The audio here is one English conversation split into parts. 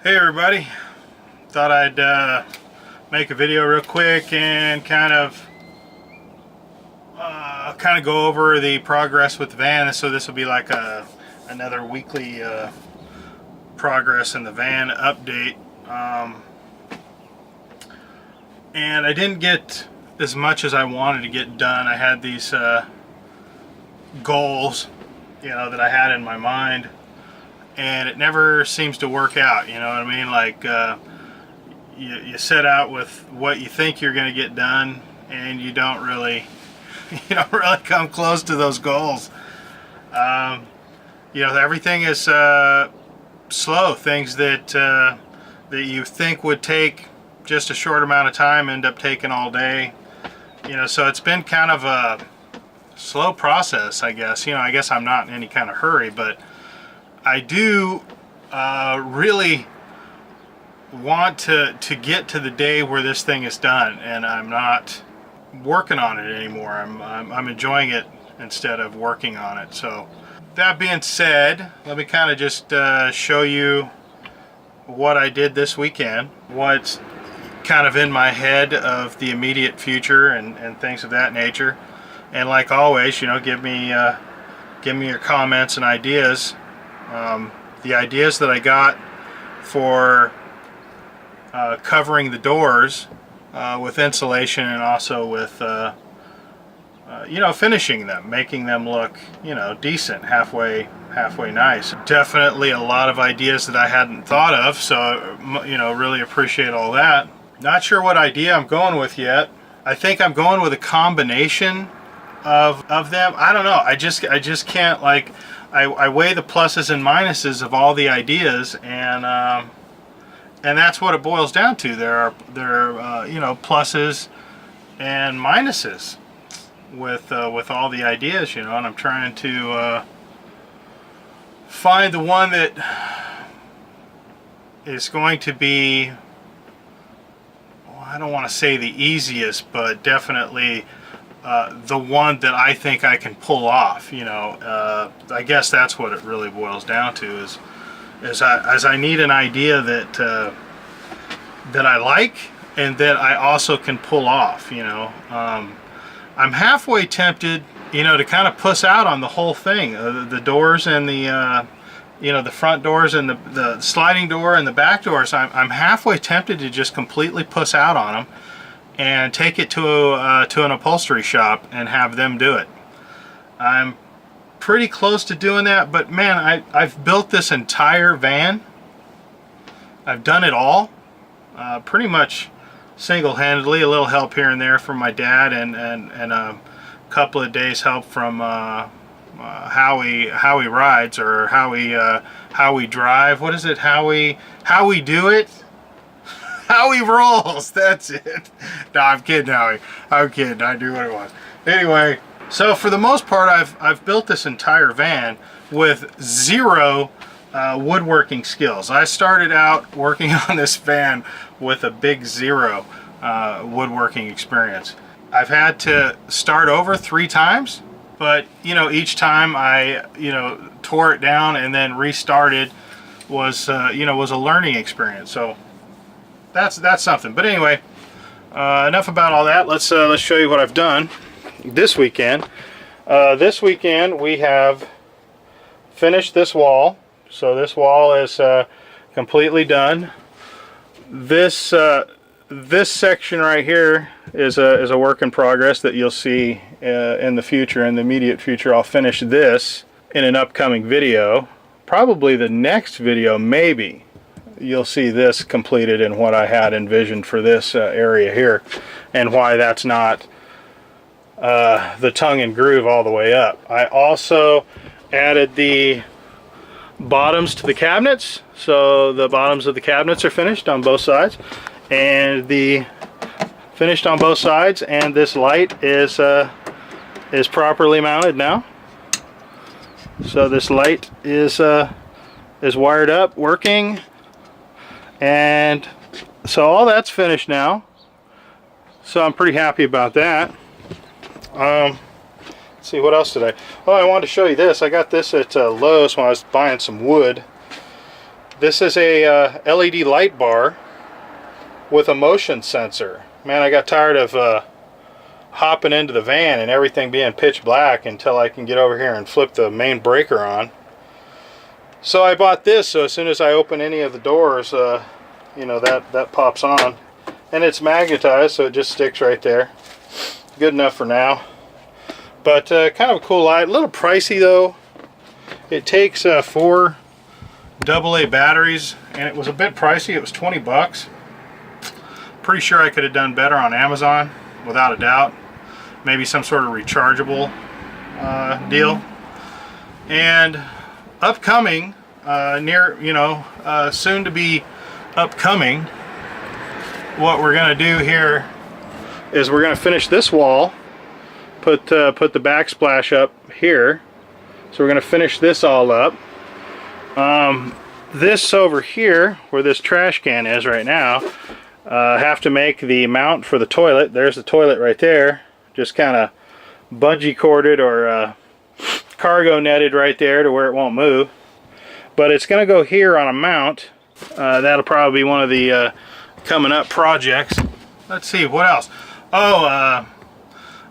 Hey everybody, thought I'd make a video real quick and kind of go over the progress with the van. So this will be like another weekly progress in the van update. And I didn't get as much as I wanted to get done. I had these goals, that I had in my mind, and it never seems to work out. You know what I mean? Like you set out with what you think you're going to get done, and you don't really come close to those goals. Everything is slow. Things that you think would take just a short amount of time end up taking all day. So it's been kind of a slow process, I guess. I guess I'm not in any kind of hurry, but I do really want to get to the day where this thing is done, and I'm not working on it anymore. I'm enjoying it instead of working on it. So that being said, let me kind of just show you what I did this weekend, what's kind of in my head of the immediate future and things of that nature. And like always, give me your comments and ideas. The ideas that I got for covering the doors with insulation, and also with finishing them, making them look decent, halfway nice. Definitely a lot of ideas that I hadn't thought of, so really appreciate all that. Not sure what idea I'm going with yet. I think I'm going with a combination of them. I don't know. I just can't, like, I weigh the pluses and minuses of all the ideas, and that's what it boils down to. There are pluses and minuses with all the ideas, and I'm trying to find the one that is going to be, I don't want to say the easiest, but definitely the one that I think I can pull off. I guess that's what it really boils down to, is I need an idea that I like and that I also can pull off. I'm halfway tempted, to kind of puss out on the whole thing, the doors and the the front doors and the sliding door and the back doors. I'm halfway tempted to just completely puss out on them and take it to an upholstery shop and have them do it. I'm pretty close to doing that, but man, I've built this entire van. I've done it all, pretty much single-handedly. A little help here and there from my dad, and a couple of days help from Howie rides, or Howie drive. What is it? Howie do it. Howie rolls. That's it. No, I'm kidding, Howie. I'm kidding. I do what I want. Anyway, so for the most part, I've built this entire van with zero woodworking skills. I started out working on this van with a big zero woodworking experience. I've had to start over 3 times, but each time I tore it down and then restarted was was a learning experience. So that's something. But anyway, enough about all that. Let's show you what I've done this weekend. This weekend we have finished this wall. So this wall is completely done. This section right here is a work in progress that you'll see in the future. In the immediate future, I'll finish this in an upcoming video. Probably the next video, maybe, you'll see this completed and what I had envisioned for this area here, and why that's not the tongue and groove all the way up. I also added the bottoms to the cabinets, so the bottoms of the cabinets are finished on both sides, and finished on both sides, and this light is properly mounted now. So this light is wired up, working, and so all that's finished now. So I'm pretty happy about that. Let's see, what else did I wanted to show you this. I got this at Lowe's when I was buying some wood. This is a LED light bar with a motion sensor. Man, I got tired of hopping into the van and everything being pitch black until I can get over here and flip the main breaker on. So I bought this, so as soon as I open any of the doors, you know, that pops on. And it's magnetized, so it just sticks right there. Good enough for now. But kind of a cool light. A little pricey though. It takes 4 AA batteries, and it was a bit pricey. It was 20 bucks. Pretty sure I could have done better on Amazon, without a doubt. Maybe some sort of rechargeable deal. And upcoming, near, you know, soon to be upcoming, what we're going to do here is we're going to finish this wall, put the backsplash up here. So we're going to finish this all up. This over here, where this trash can is right now, have to make the mount for the toilet. There's the toilet right there. Just kind of bungee corded or cargo netted right there to where it won't move. But it's going to go here on a mount. That'll probably be one of the coming up projects. Let's see, what else? Oh,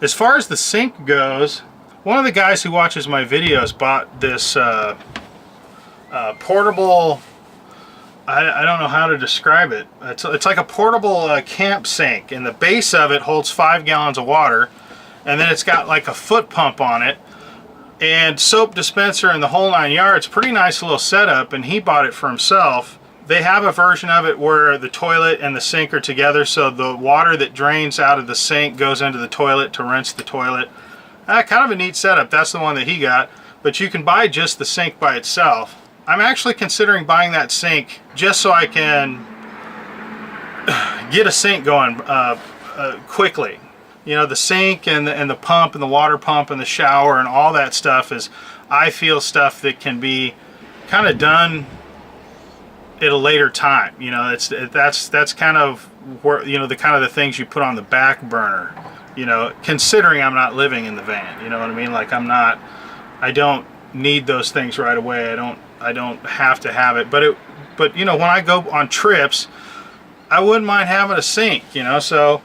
as far as the sink goes, one of the guys who watches my videos bought this portable, I don't know how to describe it. It's like a portable camp sink, and the base of it holds 5 gallons of water, and then it's got like a foot pump on it, and soap dispenser and the whole 9 yards. Pretty nice little setup, and he bought it for himself. They have a version of it where the toilet and the sink are together, so the water that drains out of the sink goes into the toilet to rinse the toilet. Kind of a neat setup. That's the one that he got, but you can buy just the sink by itself. I'm actually considering buying that sink just so I can get a sink going quickly. You know, the sink and the pump and the water pump and the shower and all that stuff is, I feel, stuff that can be kind of done at a later time. You know, that's kind of where, you know, the kind of the things you put on the back burner. You know, considering I'm not living in the van. You know what I mean? Like, I don't need those things right away. I don't have to have it. But you know, when I go on trips, I wouldn't mind having a sink. You know, so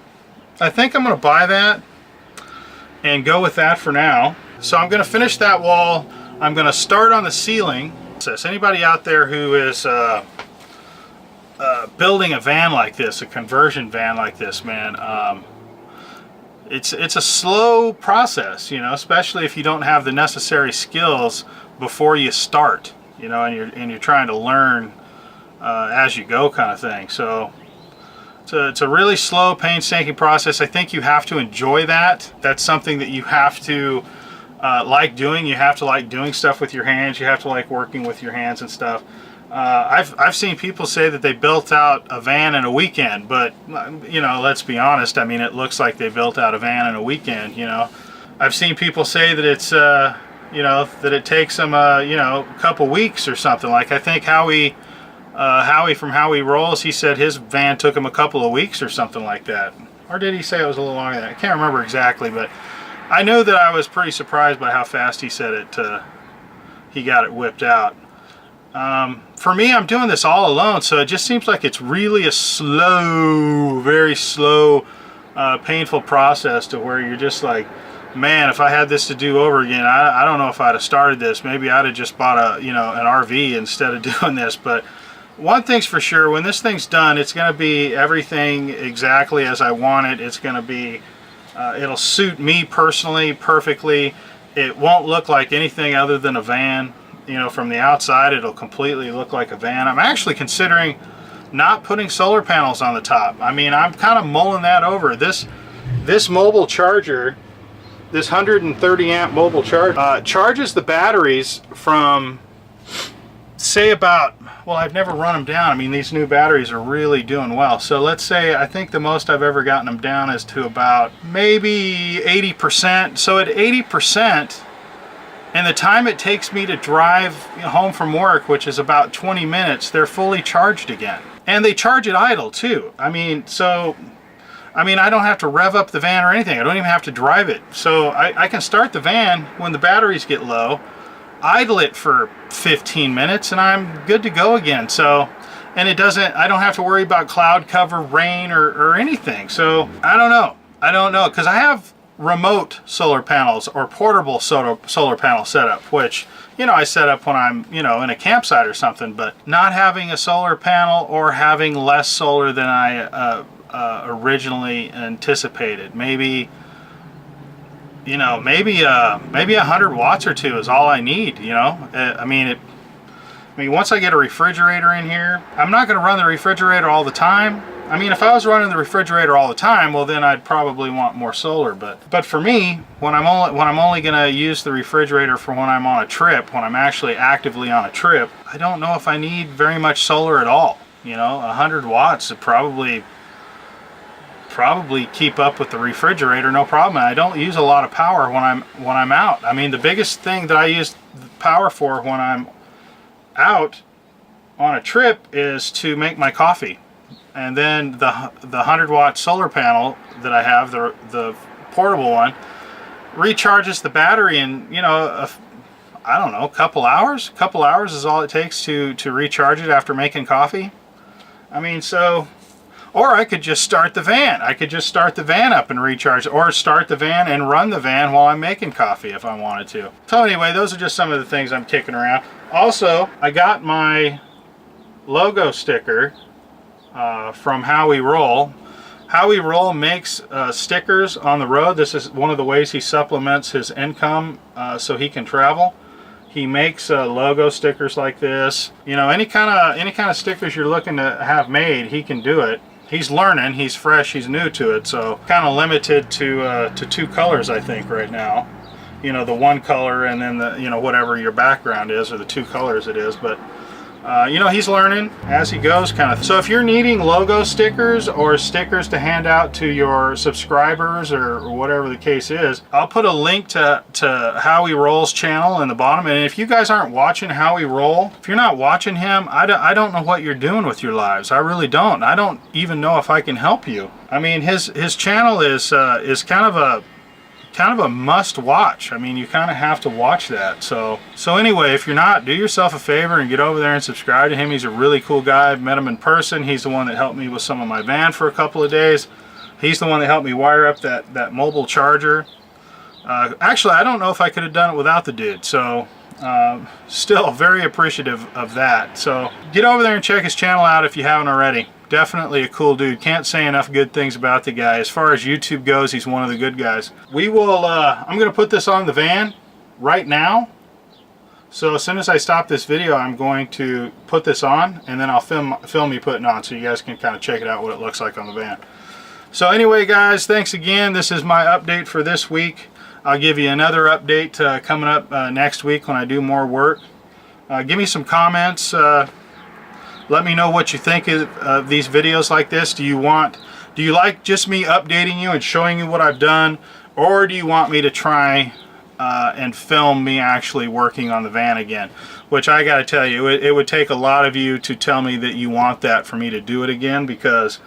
I think I'm going to buy that and go with that for now. So I'm going to finish that wall. I'm going to start on the ceiling. So anybody out there who is building a van like this, a conversion van like this, man, it's a slow process, you know, especially if you don't have the necessary skills before you start, you know, and you're trying to learn as you go, kind of thing. So it's a really slow, painstaking process. I think you have to enjoy that. That's something that you have to like doing. You have to like doing stuff with your hands. You have to like working with your hands and stuff. I've seen people say that they built out a van in a weekend, but you know, let's be honest. I mean, it looks like they built out a van in a weekend. You know, I've seen people say that it's you know, that it takes them you know, a couple weeks or something. Like, I think Howie from Howie Rolls, he said his van took him a couple of weeks or something like that. Or did he say it was a little longer than that? I can't remember exactly, but I know that I was pretty surprised by how fast he said it. He got it whipped out. For me, I'm doing this all alone, so it just seems like it's really a slow, very slow, painful process, to where you're just like, man, if I had this to do over again, I don't know if I'd have started this. Maybe I'd have just bought an RV instead of doing this. But one thing's for sure, when this thing's done, it's going to be everything exactly as I want it. It's going to be, it'll suit me personally perfectly. It won't look like anything other than a van. You know, from the outside, it'll completely look like a van. I'm actually considering not putting solar panels on the top. I mean, I'm kind of mulling that over. This mobile charger, this 130 amp mobile charger, charges the batteries from, say, about, well, I've never run them down. I mean, these new batteries are really doing well. So let's say, I think the most I've ever gotten them down is to about maybe 80%. So at 80%, and the time it takes me to drive home from work, which is about 20 minutes, they're fully charged again. And they charge it idle too. I mean, I don't have to rev up the van or anything. I don't even have to drive it. So I can start the van when the batteries get low, idle it for 15 minutes and I'm good to go again. So, and it doesn't, I don't have to worry about cloud cover, rain, or anything. So I don't know, because I have remote solar panels or portable solar panel setup, which, you know, I set up when I'm, you know, in a campsite or something. But not having a solar panel or having less solar than I originally anticipated, maybe, you know, maybe 100 watts or two is all I need. You know, I mean, once I get a refrigerator in here, I'm not going to run the refrigerator all the time. I mean, if I was running the refrigerator all the time, well, then I'd probably want more solar. But for me, when I'm only going to use the refrigerator for when I'm on a trip, when I'm actually actively on a trip, I don't know if I need very much solar at all. You know, 100 watts would probably keep up with the refrigerator, no problem. And I don't use a lot of power when I'm out. I mean, the biggest thing that I use power for when I'm out on a trip is to make my coffee. And then the 100-watt solar panel that I have, the portable one, recharges the battery in, you know, I don't know, a couple hours. A couple hours is all it takes to recharge it after making coffee. I mean, so, or I could just start the van. I could just start the van up and recharge it, or start the van and run the van while I'm making coffee if I wanted to. So anyway, those are just some of the things I'm kicking around. Also, I got my logo sticker from Howie Roll. Howie Roll makes stickers on the road. This is one of the ways he supplements his income so he can travel. He makes logo stickers like this. You know, any kind of stickers you're looking to have made, he can do it. He's learning. He's fresh. He's new to it. So kind of limited to 2 colors, I think, right now. You know, the one color and then the, you know, whatever your background is, or the 2 colors it is. But you know, he's learning as he goes, kind of. So if you're needing logo stickers or stickers to hand out to your subscribers or whatever the case is, I'll put a link to Howie Roll's channel in the bottom. And if you guys aren't watching Howie Roll, if you're not watching him, I don't know what you're doing with your lives. I really don't. I don't even know if I can help you. I mean, his channel is kind of a must watch. I mean, you kind of have to watch that. So anyway, if you're not, do yourself a favor and get over there and subscribe to him. He's a really cool guy. I've met him in person. He's the one that helped me with some of my van for a couple of days. He's the one that helped me wire up that mobile charger. Actually, I don't know if I could have done it without the dude. So still very appreciative of that. So get over there and check his channel out if you haven't already. Definitely a cool dude. Can't say enough good things about the guy. As far as YouTube goes, he's one of the good guys. We will, I'm going to put this on the van right now. So as soon as I stop this video, I'm going to put this on, and then I'll film me putting it on so you guys can kind of check it out what it looks like on the van. So anyway, guys, thanks again. This is my update for this week. I'll give you another update coming up next week when I do more work. Give me some comments. Let me know what you think of these videos like this. Do you like just me updating you and showing you what I've done, or do you want me to try and film me actually working on the van again? Which I gotta tell you, it would take a lot of you to tell me that you want that for me to do it again, because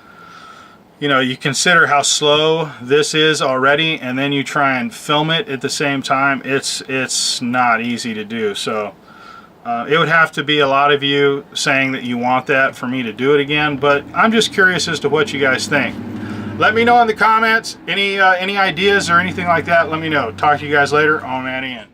you know, you consider how slow this is already, and then you try and film it at the same time. It's not easy to do. So it would have to be a lot of you saying that you want that for me to do it again, but I'm just curious as to what you guys think. Let me know in the comments. Any ideas or anything like that, let me know. Talk to you guys later. On that end.